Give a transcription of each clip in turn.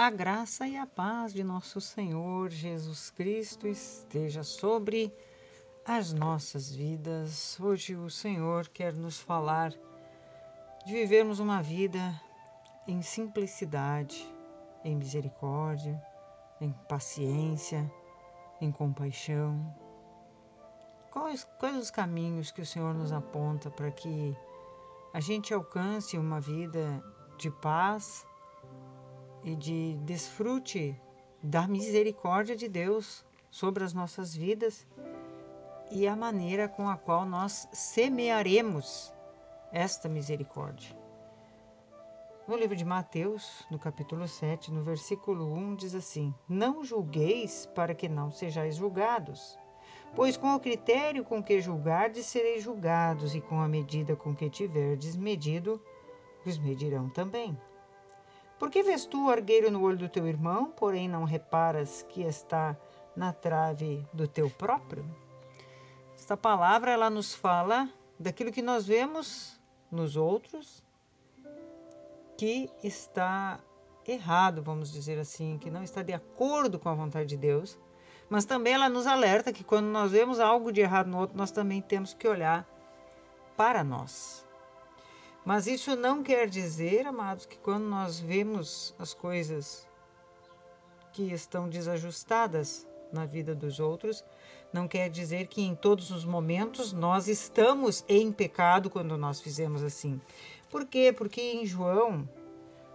A graça e a paz de nosso Senhor Jesus Cristo esteja sobre as nossas vidas. Hoje o Senhor quer nos falar de vivermos uma vida em simplicidade, em misericórdia, em paciência, em compaixão. Quais os caminhos que o Senhor nos aponta para que a gente alcance uma vida de paz e de desfrute da misericórdia de Deus sobre as nossas vidas e a maneira com a qual nós semearemos esta misericórdia? No livro de Mateus, no capítulo 7, no versículo 1, diz assim: Não julgueis para que não sejais julgados, pois com o critério com que julgardes sereis julgados, e com a medida com que tiverdes medido, vos medirão também. Por que vês tu o argueiro no olho do teu irmão, porém não reparas que está na trave do teu próprio? Esta palavra ela nos fala daquilo que nós vemos nos outros que está errado, vamos dizer assim, que não está de acordo com a vontade de Deus, mas também ela nos alerta que quando nós vemos algo de errado no outro, nós também temos que olhar para nós. Mas isso não quer dizer, amados, que quando nós vemos as coisas que estão desajustadas na vida dos outros, não quer dizer que em todos os momentos nós estamos em pecado quando nós fizemos assim. Por quê? Porque em João,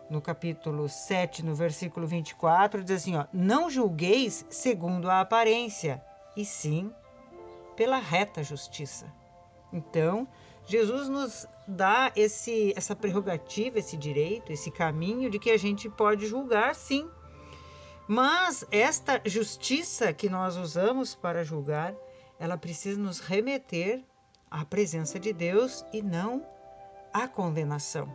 no capítulo 7, no versículo 24, diz assim, não julgueis segundo a aparência, e sim pela reta justiça. Então, Jesus nos dá essa prerrogativa, esse direito, esse caminho de que a gente pode julgar, sim. Mas esta justiça que nós usamos para julgar, ela precisa nos remeter à presença de Deus e não à condenação.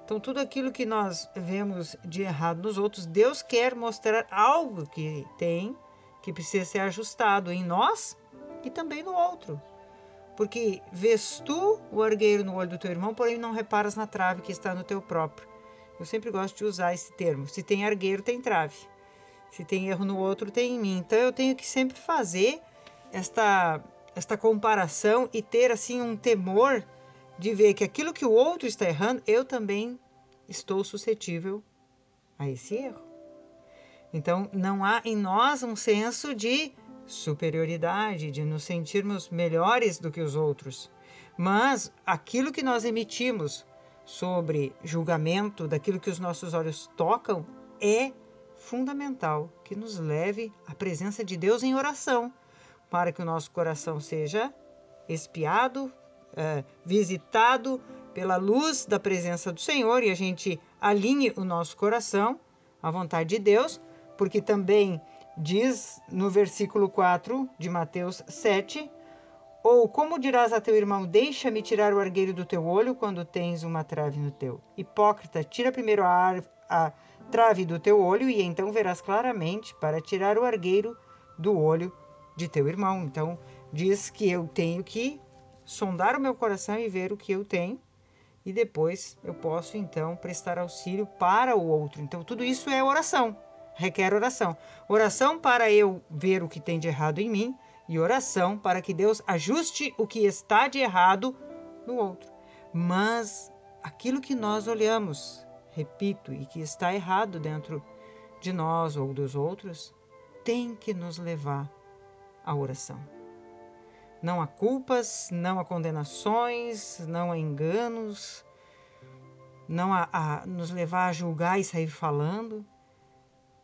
Então, tudo aquilo que nós vemos de errado nos outros, Deus quer mostrar algo que precisa ser ajustado em nós e também no outro. Porque vês tu o argueiro no olho do teu irmão, porém não reparas na trave que está no teu próprio. Eu sempre gosto de usar esse termo. Se tem argueiro, tem trave. Se tem erro no outro, tem em mim. Então eu tenho que sempre fazer esta comparação e ter assim um temor de ver que aquilo que o outro está errando, eu também estou suscetível a esse erro. Então não há em nós um senso de superioridade, de nos sentirmos melhores do que os outros. Mas aquilo que nós emitimos sobre julgamento, daquilo que os nossos olhos tocam, é fundamental que nos leve à presença de Deus em oração, para que o nosso coração seja espiado, visitado pela luz da presença do Senhor e a gente alinhe o nosso coração à vontade de Deus, porque também diz no versículo 4 de Mateus 7, ou como dirás a teu irmão, deixa-me tirar o argueiro do teu olho quando tens uma trave no teu? Hipócrita, tira primeiro a trave do teu olho e então verás claramente para tirar o argueiro do olho de teu irmão. Então diz que eu tenho que sondar o meu coração e ver o que eu tenho e depois eu posso então prestar auxílio para o outro. Então tudo isso é oração. Requer oração. Oração para eu ver o que tem de errado em mim e oração para que Deus ajuste o que está de errado no outro. Mas aquilo que nós olhamos, repito, e que está errado dentro de nós ou dos outros, tem que nos levar à oração. Não há culpas, não há condenações, não há enganos, não há nos levar a julgar e sair falando.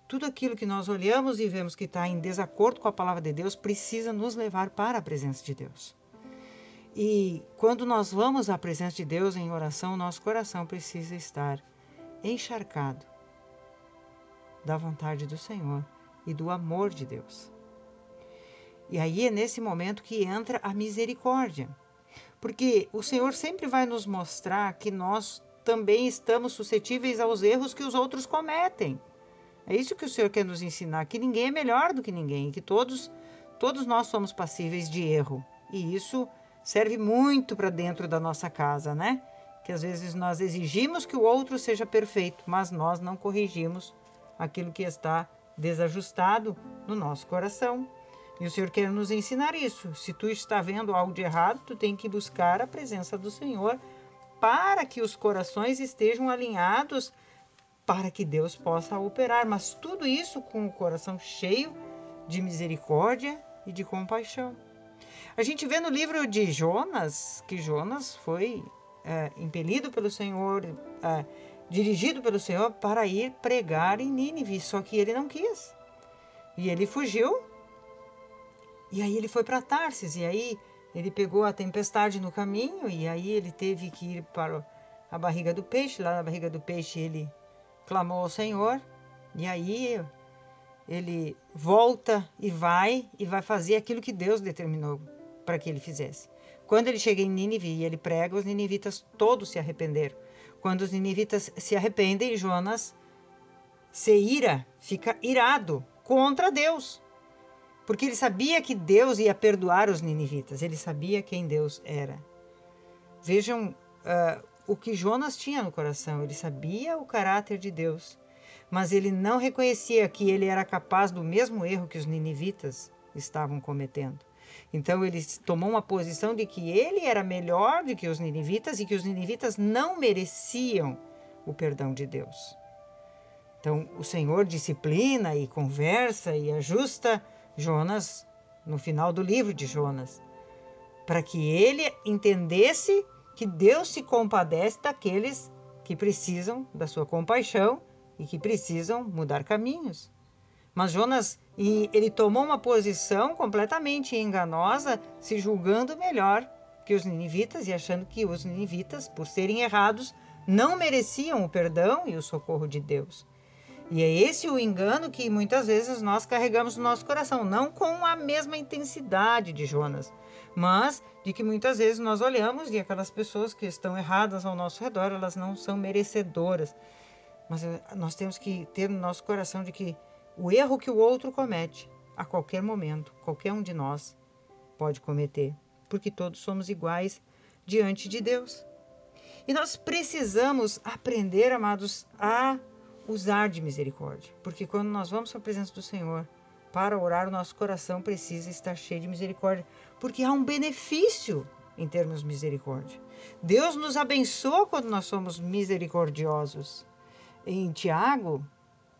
Tudo aquilo que nós olhamos e vemos que está em desacordo com a palavra de Deus precisa nos levar para a presença de Deus. E quando nós vamos à presença de Deus em oração, nosso coração precisa estar encharcado da vontade do Senhor e do amor de Deus. E aí é nesse momento que entra a misericórdia. Porque o Senhor sempre vai nos mostrar que nós também estamos suscetíveis aos erros que os outros cometem. É isso que o Senhor quer nos ensinar, que ninguém é melhor do que ninguém, que todos nós somos passíveis de erro. E isso serve muito para dentro da nossa casa, né? Que às vezes nós exigimos que o outro seja perfeito, mas nós não corrigimos aquilo que está desajustado no nosso coração. E o Senhor quer nos ensinar isso. Se tu está vendo algo de errado, tu tem que buscar a presença do Senhor para que os corações estejam alinhados, para que Deus possa operar. Mas tudo isso com o coração cheio de misericórdia e de compaixão. A gente vê no livro de Jonas, que Jonas foi impelido pelo Senhor, dirigido pelo Senhor para ir pregar em Nínive, só que ele não quis. E ele fugiu, e aí ele foi para Tarsis, e aí ele pegou a tempestade no caminho, e aí ele teve que ir para a barriga do peixe. Lá na barriga do peixe ele clamou ao Senhor, e aí ele volta e vai fazer aquilo que Deus determinou para que ele fizesse. Quando ele chega em Nínive e ele prega, os ninivitas todos se arrependeram. Quando os ninivitas se arrependem, Jonas se ira, fica irado contra Deus. Porque ele sabia que Deus ia perdoar os ninivitas, ele sabia quem Deus era. Vejam o que Jonas tinha no coração, ele sabia o caráter de Deus, mas ele não reconhecia que ele era capaz do mesmo erro que os ninivitas estavam cometendo. Então ele tomou uma posição de que ele era melhor do que os ninivitas e que os ninivitas não mereciam o perdão de Deus. Então o Senhor disciplina e conversa e ajusta Jonas no final do livro de Jonas, para que ele entendesse que Deus se compadece daqueles que precisam da sua compaixão e que precisam mudar caminhos. Mas Jonas, ele tomou uma posição completamente enganosa, se julgando melhor que os ninivitas e achando que os ninivitas, por serem errados, não mereciam o perdão e o socorro de Deus. E é esse o engano que muitas vezes nós carregamos no nosso coração, não com a mesma intensidade de Jonas, mas de que muitas vezes nós olhamos e aquelas pessoas que estão erradas ao nosso redor, elas não são merecedoras. Mas nós temos que ter no nosso coração de que o erro que o outro comete, a qualquer momento, qualquer um de nós pode cometer, porque todos somos iguais diante de Deus. E nós precisamos aprender, amados, a usar de misericórdia, porque quando nós vamos para a presença do Senhor para orar, o nosso coração precisa estar cheio de misericórdia, porque há um benefício em termos de misericórdia. Deus nos abençoa quando nós somos misericordiosos. Em Tiago,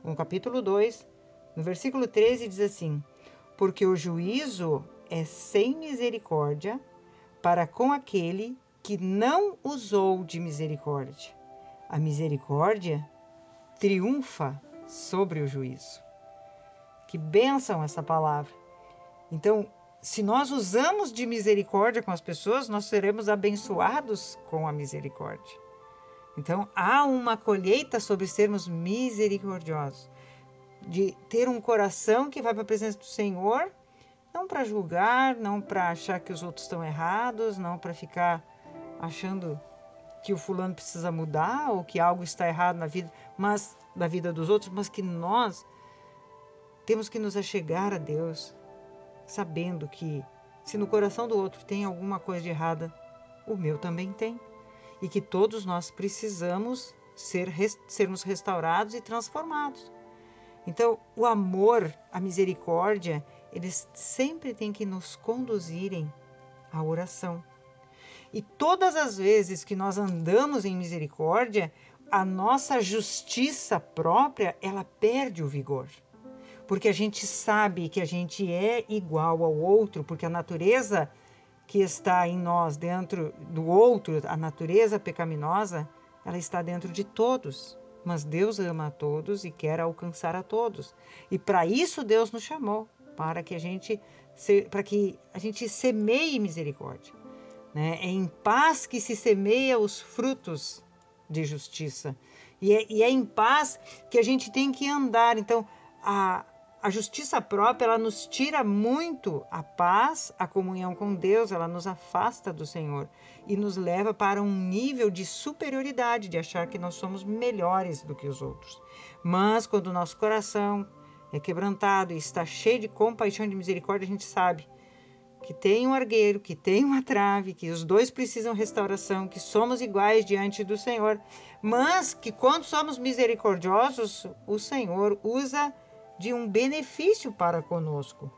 no capítulo 2, no versículo 13, diz assim: porque o juízo é sem misericórdia para com aquele que não usou de misericórdia. A misericórdia triunfa sobre o juízo. Que bênção essa palavra! Então, se nós usamos de misericórdia com as pessoas, nós seremos abençoados com a misericórdia. Então, há uma colheita sobre sermos misericordiosos, de ter um coração que vai para a presença do Senhor, não para julgar, não para achar que os outros estão errados, não para ficar achando que o fulano precisa mudar ou que algo está errado na vida dos outros, mas que nós temos que nos achegar a Deus, sabendo que se no coração do outro tem alguma coisa de errada, o meu também tem. E que todos nós precisamos sermos restaurados e transformados. Então, o amor, a misericórdia, eles sempre têm que nos conduzirem à oração. E todas as vezes que nós andamos em misericórdia, a nossa justiça própria, ela perde o vigor. Porque a gente sabe que a gente é igual ao outro, porque a natureza que está em nós, dentro do outro, a natureza pecaminosa, ela está dentro de todos. Mas Deus ama a todos e quer alcançar a todos. E para isso Deus nos chamou, para que a gente semeie misericórdia. Né? É em paz que se semeia os frutos de justiça. E é em paz que a gente tem que andar. Então, a justiça própria, ela nos tira muito a paz, a comunhão com Deus, ela nos afasta do Senhor e nos leva para um nível de superioridade, de achar que nós somos melhores do que os outros. Mas quando o nosso coração é quebrantado e está cheio de compaixão e de misericórdia, a gente sabe que tem um argueiro, que tem uma trave, que os dois precisam restauração, que somos iguais diante do Senhor, mas que quando somos misericordiosos, o Senhor usa de um benefício para conosco.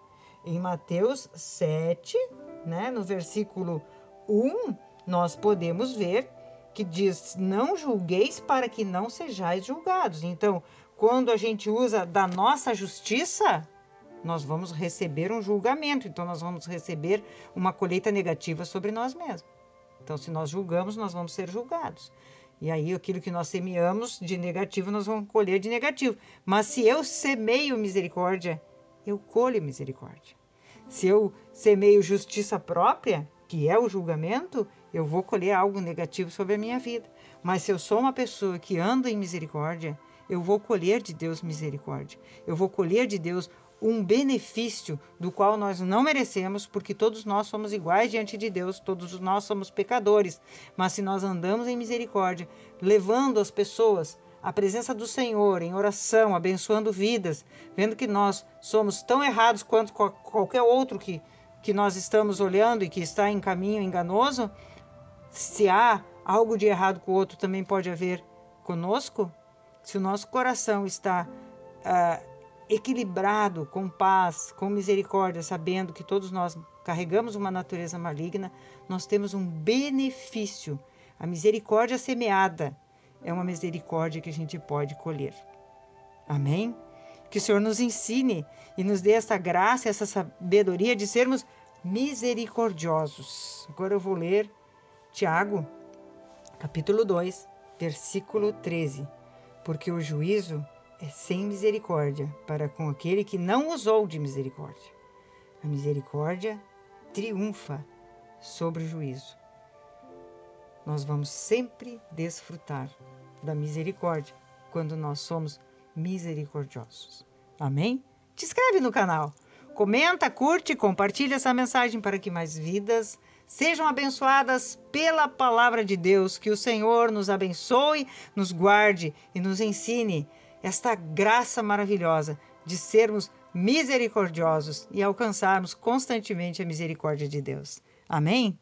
Em Mateus 7, né, no versículo 1, nós podemos ver que diz: não julgueis para que não sejais julgados. Então, quando a gente usa da nossa justiça, nós vamos receber um julgamento. Então, nós vamos receber uma colheita negativa sobre nós mesmos. Então, se nós julgamos, nós vamos ser julgados. E aí, aquilo que nós semeamos de negativo, nós vamos colher de negativo. Mas se eu semeio misericórdia, eu colho misericórdia. Se eu semeio justiça própria, que é o julgamento, eu vou colher algo negativo sobre a minha vida. Mas se eu sou uma pessoa que anda em misericórdia, eu vou colher de Deus misericórdia. Eu vou colher de Deus um benefício do qual nós não merecemos, porque todos nós somos iguais diante de Deus, todos nós somos pecadores. Mas se nós andamos em misericórdia, levando as pessoas à presença do Senhor, em oração, abençoando vidas, vendo que nós somos tão errados quanto qualquer outro que nós estamos olhando e que está em caminho enganoso, se há algo de errado com o outro, também pode haver conosco. Se o nosso coração está equilibrado, com paz, com misericórdia, sabendo que todos nós carregamos uma natureza maligna, nós temos um benefício. A misericórdia semeada é uma misericórdia que a gente pode colher. Amém? Que o Senhor nos ensine e nos dê essa graça, essa sabedoria de sermos misericordiosos. Agora eu vou ler Tiago, capítulo 2, versículo 13. Porque o juízo é sem misericórdia para com aquele que não usou de misericórdia. A misericórdia triunfa sobre o juízo. Nós vamos sempre desfrutar da misericórdia quando nós somos misericordiosos. Amém? Te inscreve no canal, comenta, curte e compartilha essa mensagem para que mais vidas sejam abençoadas pela palavra de Deus. Que o Senhor nos abençoe, nos guarde e nos ensine esta graça maravilhosa de sermos misericordiosos e alcançarmos constantemente a misericórdia de Deus. Amém?